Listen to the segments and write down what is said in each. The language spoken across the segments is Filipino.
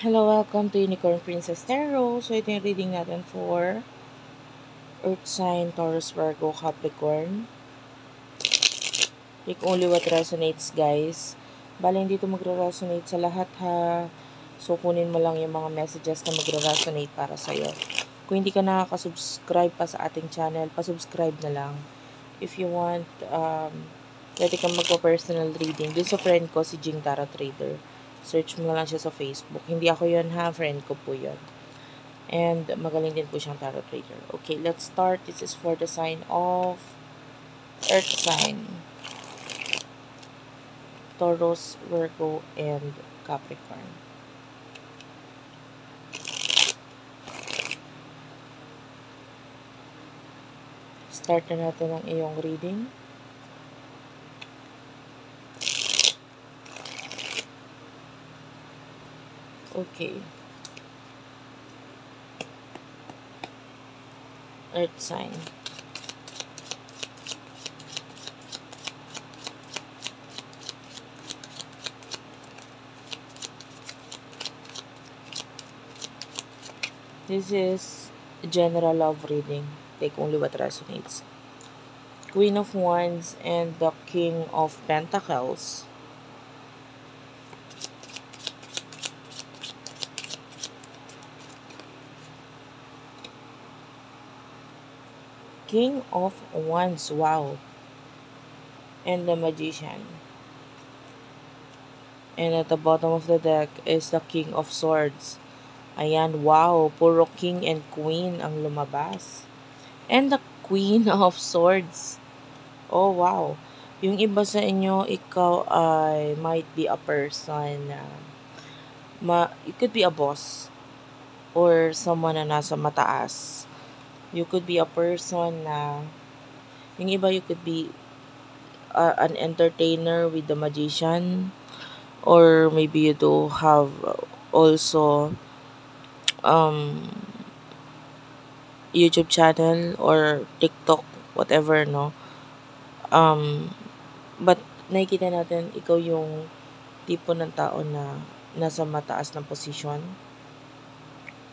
Hello, welcome to Unicorn Princess Tarot. So, ito yung reading natin for Earth Sign, Taurus, Virgo, Capricorn. Pick only what resonates, guys. Bale, hindi ito magre-resonate sa lahat, ha. So, kunin mo lang yung mga messages na magre-resonate para sa'yo. Kung hindi ka nakaka-subscribe pa sa ating channel, pa-subscribe na lang. If you want, pwede kang magpa-personal reading. Dun sa friend ko, si Jing Tarot Trader. Search mo na lang siya sa Facebook. Hindi ako yun, ha. Friend ko po yun. And magaling din po siyang tarot reader. Okay, let's start. This is for the sign of Earth sign. Taurus, Virgo, and Capricorn. Start na natin ang iyong reading. Okay. Earth sign. This is general love reading. Take only what resonates. Queen of Wands and the King of Pentacles. King of Wands, wow. And the Magician. And at the bottom of the deck is the King of Swords. Ayan, wow. Puro King and Queen ang lumabas. And the Queen of Swords. Oh, wow. Yung iba sa inyo, ikaw ay might be a person na it could be a boss or someone na nasa mataas. You could be a person na yung iba you could be an entertainer with the magician, or maybe you do have also um YouTube channel or TikTok, whatever, no? But nakikita natin ikaw yung tipo ng tao na nasa mataas na posisyon,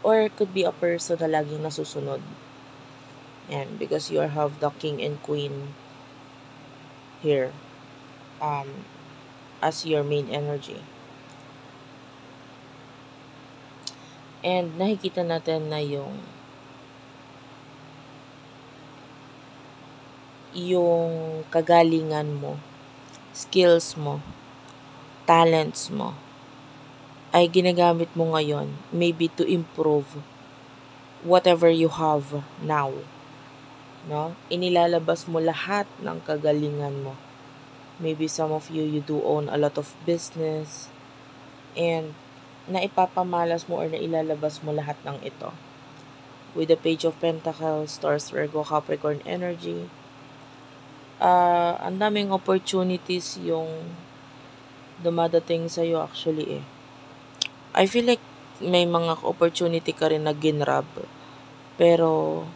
or it could be a person na laging nasusunod. And because you have the king and queen here as your main energy. And nakikita natin na yung kagalingan mo, skills mo, talents mo, ay ginagamit mo ngayon maybe to improve whatever you have now. No? Inilalabas mo lahat ng kagalingan mo. Maybe some of you do own a lot of business, and naipapamalas mo or nailalabas mo lahat ng ito. With the Page of Pentacles, Taurus, Virgo, Capricorn energy, ang daming opportunities yung dumadating sa'yo actually eh. I feel like may mga opportunity ka rin na ginrab, pero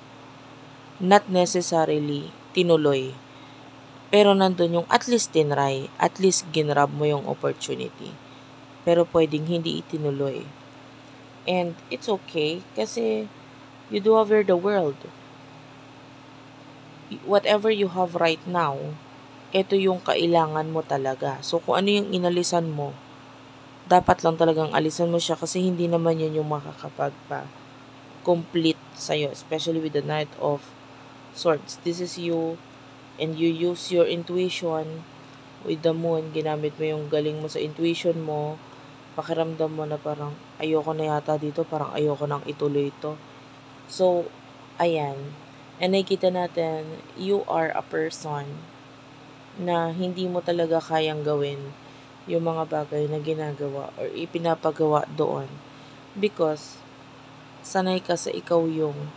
not necessarily tinuloy. Pero nandun yung at least tinry, at least ginrab mo yung opportunity. Pero pwedeng hindi itinuloy. And it's okay kasi you do over the world. Whatever you have right now, ito yung kailangan mo talaga. So, kung ano yung inalisan mo, dapat lang talagang alisan mo siya kasi hindi naman yun yung makakapagpa-complete sa'yo. Especially with the Knight of Swords. This is you, and you use your intuition with the moon. Ginamit mo yung galing mo sa intuition mo. Pakiramdam mo na parang ayoko na yata dito, parang ayoko nang ituloy ito. So, ayan. And nakikita natin, you are a person na hindi mo talaga kayang gawin yung mga bagay na ginagawa or ipinapagawa doon. Because, sanay ka sa ikaw yung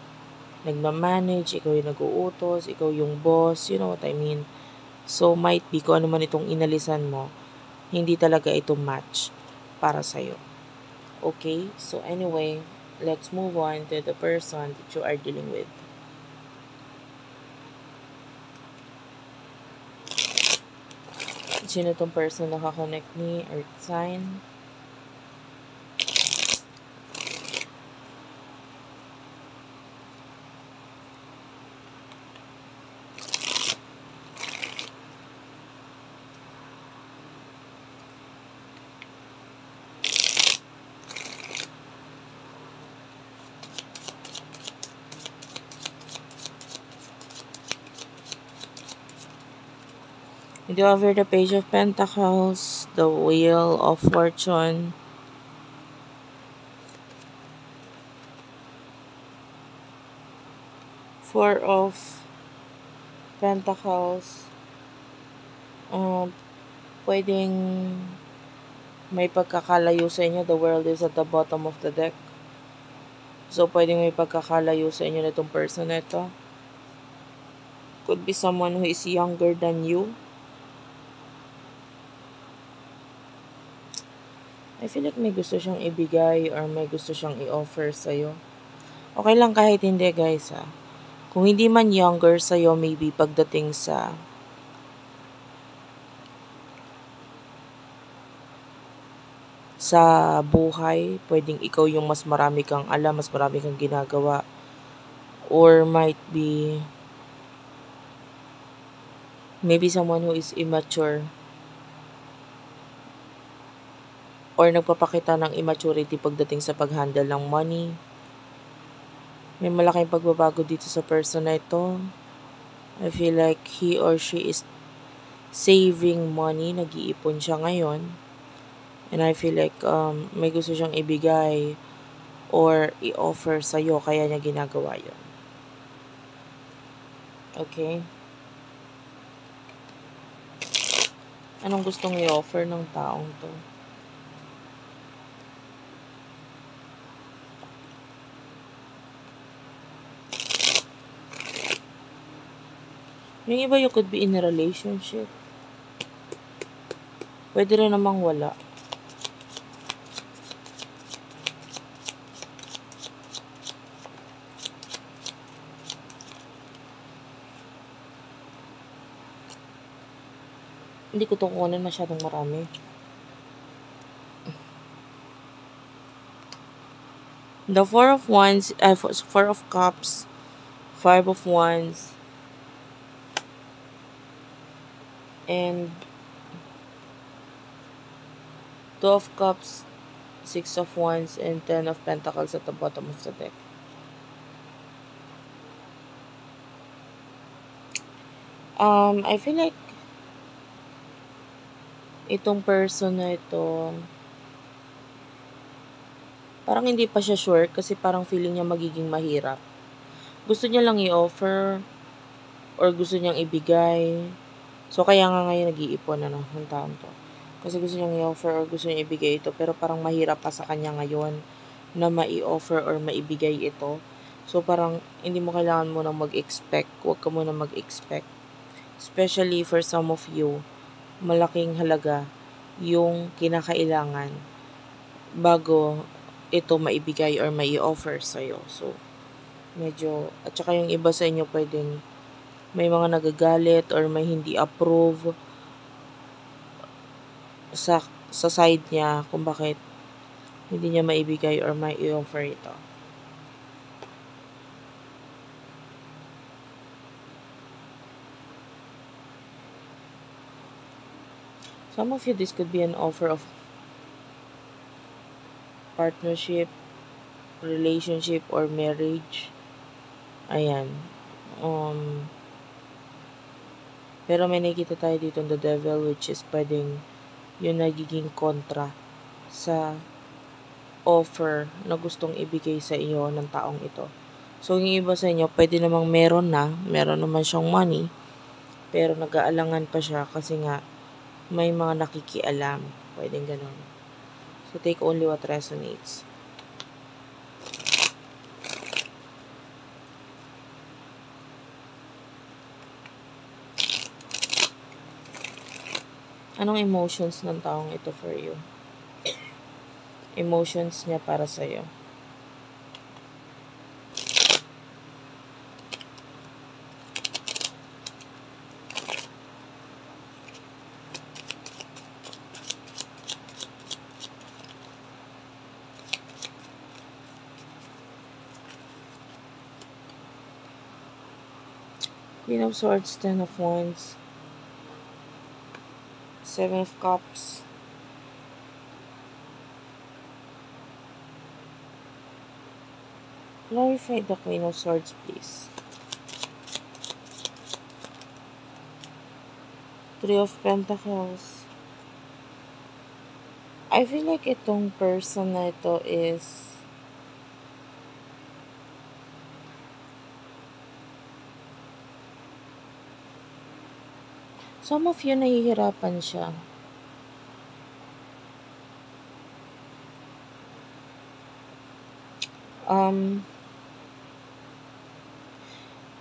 nagmamanage, ikaw yung nag-uutos, ikaw yung boss, you know what I mean? So, might be kung ano man itong inalisan mo, hindi talaga ito match para sa'yo. Okay? So, anyway, let's move on to the person that you are dealing with. Sino tong person na kakonect ni? Earth sign. And you have here the Page of Pentacles, the Wheel of Fortune, Four of Pentacles. Pwedeng may pagkakalayo sa inyo. The World is at the bottom of the deck. So, pwedeng may pagkakalayo sa inyo nitong person na ito. Could be someone who is younger than you. I feel like may gusto siyang ibigay or may gusto siyang i-offer sa'yo. Okay lang kahit hindi, guys, ha. Kung hindi man younger sa'yo, maybe pagdating sa buhay, pwedeng ikaw yung mas marami kang alam, mas marami kang ginagawa. Or might be maybe someone who is immature or nagpapakita ng immaturity pagdating sa pag-handle ng money. May malaking pagbabago dito sa person na ito. I feel like he or she is saving money. Nag-iipon siya ngayon. And I feel like may gusto siyang ibigay or i-offer sa'yo, kaya niya ginagawa yun. Okay? Anong gustong i-offer ng taong to? Yung iba, you could be in a relationship. Pwede rin namang wala. Hindi ko ito kunin masyadong marami. The Four of Wands, Four of Cups, Five of Wands, and Two of Cups, Six of Wands, and Ten of Pentacles at the bottom of the deck. I feel like itong person na ito, parang hindi pa siya sure kasi parang feeling niya magiging mahirap. Gusto niya lang i-offer or gusto niyang ibigay. So, kaya nga ngayon nag-iipon na ng taon to. Kasi gusto niyang i-offer or gusto niyang ibigay ito, pero parang mahirap pa sa kanya ngayon na mai-offer or maibigay ito. So, parang hindi mo kailangan mo nang mag-expect. Huwag ka muna mag-expect. Especially for some of you, malaking halaga yung kinakailangan bago ito maibigay or mai-offer sa'yo. So, medyo, at saka yung iba sa inyo pwedeng may mga nagagalit or may hindi approve sa side niya kung bakit hindi niya maibigay or mai-offer ito. Some of you, this could be an offer of partnership, relationship, or marriage. Ayan. Pero may nakikita tayo dito ng the devil, which is pwedeng yung nagiging kontra sa offer na gustong ibigay sa iyo ng taong ito. So, yung iba sa inyo, pwede namang meron naman siyang money, pero nag-aalangan pa siya kasi nga may mga nakikialam. Pwedeng ganun. So, take only what resonates. Anong emotions ng taong ito for you? Emotions niya para sa'yo. Queen of Swords, Ten of Wands, Seven of Cups, clarify the Queen of Swords, please. Three of Pentacles. I feel like itong person na ito is some of you nahihirapan siya.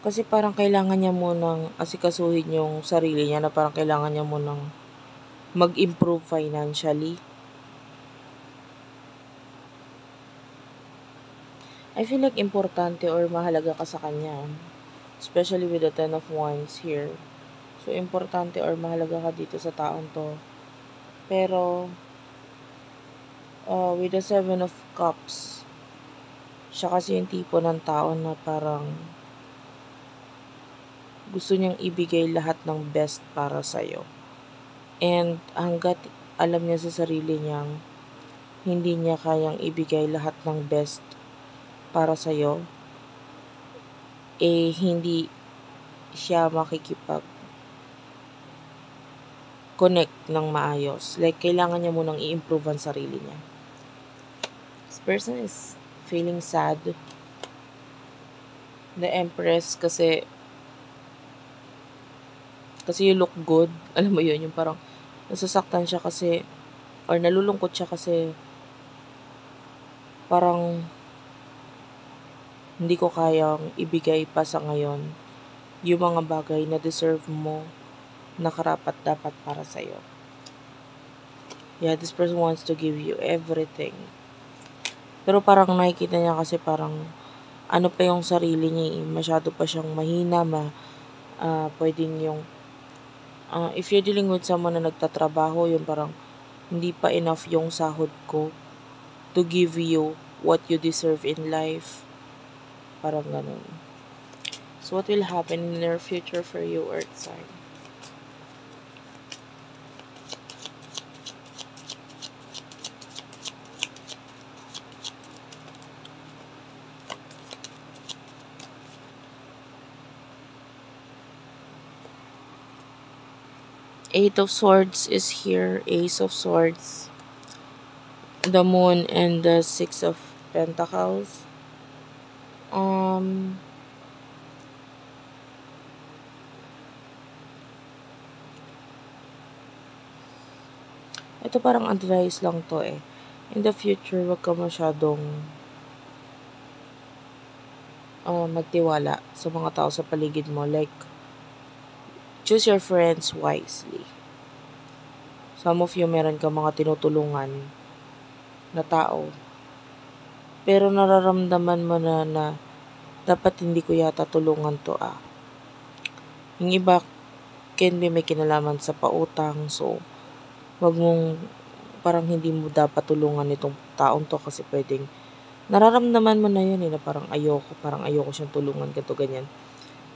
Kasi parang kailangan niya munang asikasuhin yung sarili niya na parang kailangan niya munang mag-improve financially. I feel like importante or mahalaga ka sa kanya. Especially with the Ten of Wands here. So, importante or mahalaga ka dito sa taong to. Pero, with the Seven of Cups, siya kasi yung tipo ng tao na parang gusto niyang ibigay lahat ng best para sa'yo. And hanggat alam niya sa sarili niyang hindi niya kayang ibigay lahat ng best para sa'yo, hindi siya makikipag-connect ng maayos. Like, kailangan niya munang i-improve ang sarili niya. This person is feeling sad. The Empress kasi you look good. Alam mo yun, yung parang nasasaktan siya kasi or nalulungkot siya kasi parang hindi ko kayang ibigay pa sa ngayon yung mga bagay na deserve mo na karapat-dapat para sa'yo. Yeah, this person wants to give you everything. Pero parang nakikita niya kasi parang ano pa yung sarili niya, masyado pa siyang mahina, pwedeng yung if you're dealing with someone na nagtatrabaho, yung parang hindi pa enough yung sahod ko to give you what you deserve in life. Parang ganun. So, what will happen in the near future for you, Earth sign? Eight of Swords is here. Ace of Swords. The Moon and the Six of Pentacles. Ito parang advice lang to eh. In the future, wag ka masyadong magtiwala sa mga tao sa paligid mo. Like, choose your friends wisely. Some of you meron ka mga tinutulungan na tao. Pero nararamdaman mo na dapat hindi ko yata tulungan to Yung iba can be may kinalaman sa pautang. So, wag mong parang hindi mo dapat tulungan itong taong to kasi pwedeng nararamdaman mo na yun na parang ayoko siyang tulungan ganito ganyan.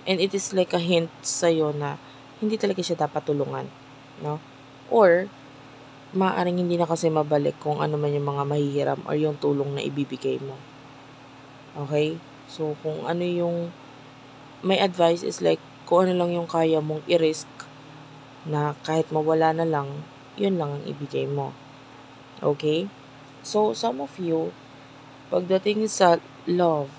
And it is like a hint sa'yo na hindi talaga siya dapat tulungan, no? Or, maaaring hindi na kasi mabalik kung ano man yung mga mahihiram or yung tulong na ibibigay mo. Okay? So, kung ano yung may advice is like, kung ano lang yung kaya mong i-risk na kahit mawala na lang, yun lang ang ibigay mo. Okay? So, some of you, pagdating sa love,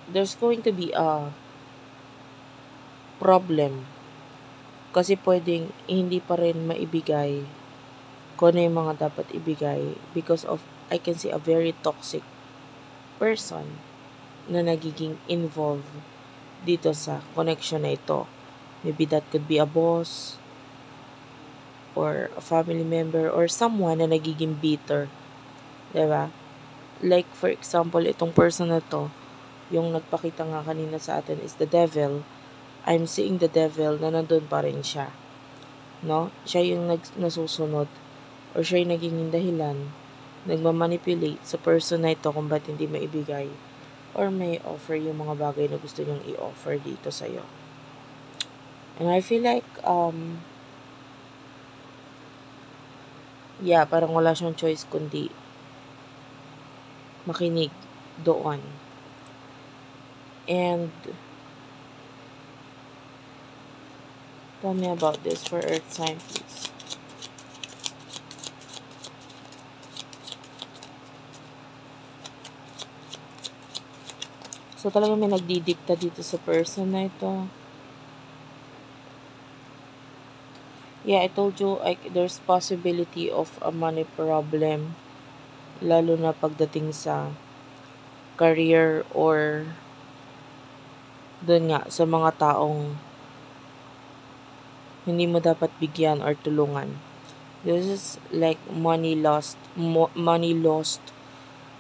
there's going to be a problem. Kasi pwedeng hindi pa rin maibigay kung ano yung mga dapat ibigay because of, I can see a very toxic person na nagiging involved dito sa connection na ito. Maybe that could be a boss or a family member or someone na nagiging bitter. Diba? Like, for example, itong person na to, yung nagpakita nga kanina sa atin is the devil. I'm seeing the devil na nandun pa rin siya. No? Siya yung nasusunod or siya yung naging dahilan, nagmamanipulate sa person na ito kung ba't hindi maibigay or may offer yung mga bagay na gusto niyang i-offer dito sa'yo. And I feel like, parang wala siyang choice kundi makinig doon. And Tell me about this for Earth sign, please. So, talaga may nagdidikta dito sa person na ito. Yeah, I told you, there's possibility of a money problem. Lalo na pagdating sa career or doon nga, sa mga taong hindi mo dapat bigyan or tulungan. This is like money lost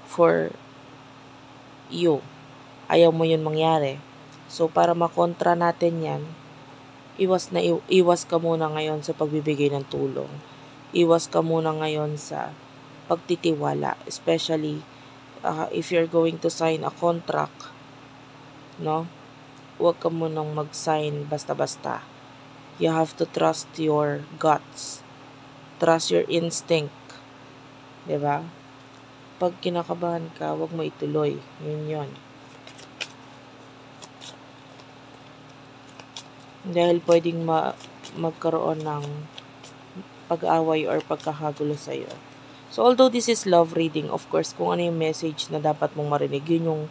for you. Ayaw mo yun mangyari. So, para makontra natin yan, iwas ka muna ngayon sa pagbibigay ng tulong. Iwas ka muna ngayon sa pagtitiwala. Especially, if you're going to sign a contract, no? Huwag ka munang mag-sign basta-basta. You have to trust your guts. Trust your instinct. 'Di ba? Pag kinakabahan ka, huwag mo ituloy. Yun. Dahil pwedeng magkaroon ng pag-away or pagkakagulo sa'yo. So, although this is love reading, of course, kung ano yung message na dapat mong marinig, yun yung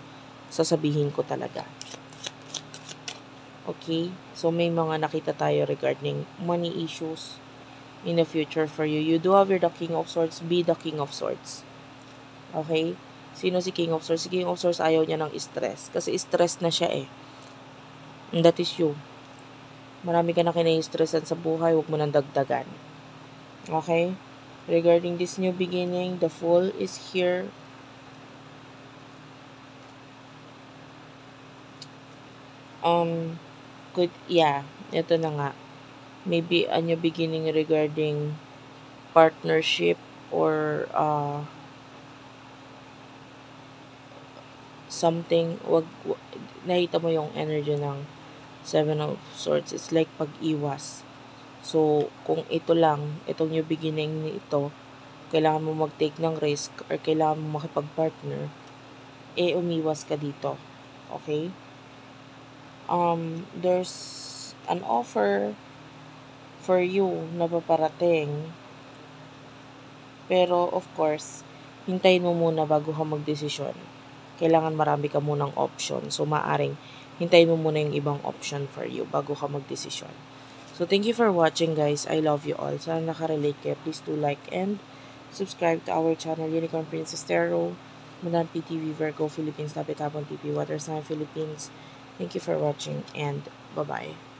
sasabihin ko talaga. Okay? So, may mga nakita tayo regarding money issues in the future for you. You do have the King of Swords. Be the King of Swords. Okay? Sino si King of Swords? Si King of Swords ayaw niya ng stress. Kasi stress na siya eh. And that is you. Marami ka na kinai-stressan sa buhay. Huwag mo nang dagdagan. Okay? Regarding this new beginning, the Fool is here. Ito na nga. Maybe a new beginning regarding partnership or something. Nakita mo yung energy ng Seven of Swords. It's like pag-iwas. So, kung ito lang, itong new beginning ito, kailangan mo mag-take ng risk or kailangan mo makipag-partner, umiwas ka dito. Okay? There's an offer for you na paparating. Pero, of course, hintayin mo muna bago ka magdesisyon. Kailangan marami ka munang option. So, maaring hintayin mo muna yung ibang option for you bago ka magdesisyon. So, thank you for watching, guys. I love you all. Sana nakarelate kayo. Please do like and subscribe to our channel, Unicorn Princess Tarot, Manan PTV, Virgo Philippines, Lapit Hapon TV, Water Sign Philippines. Thank you for watching and bye-bye.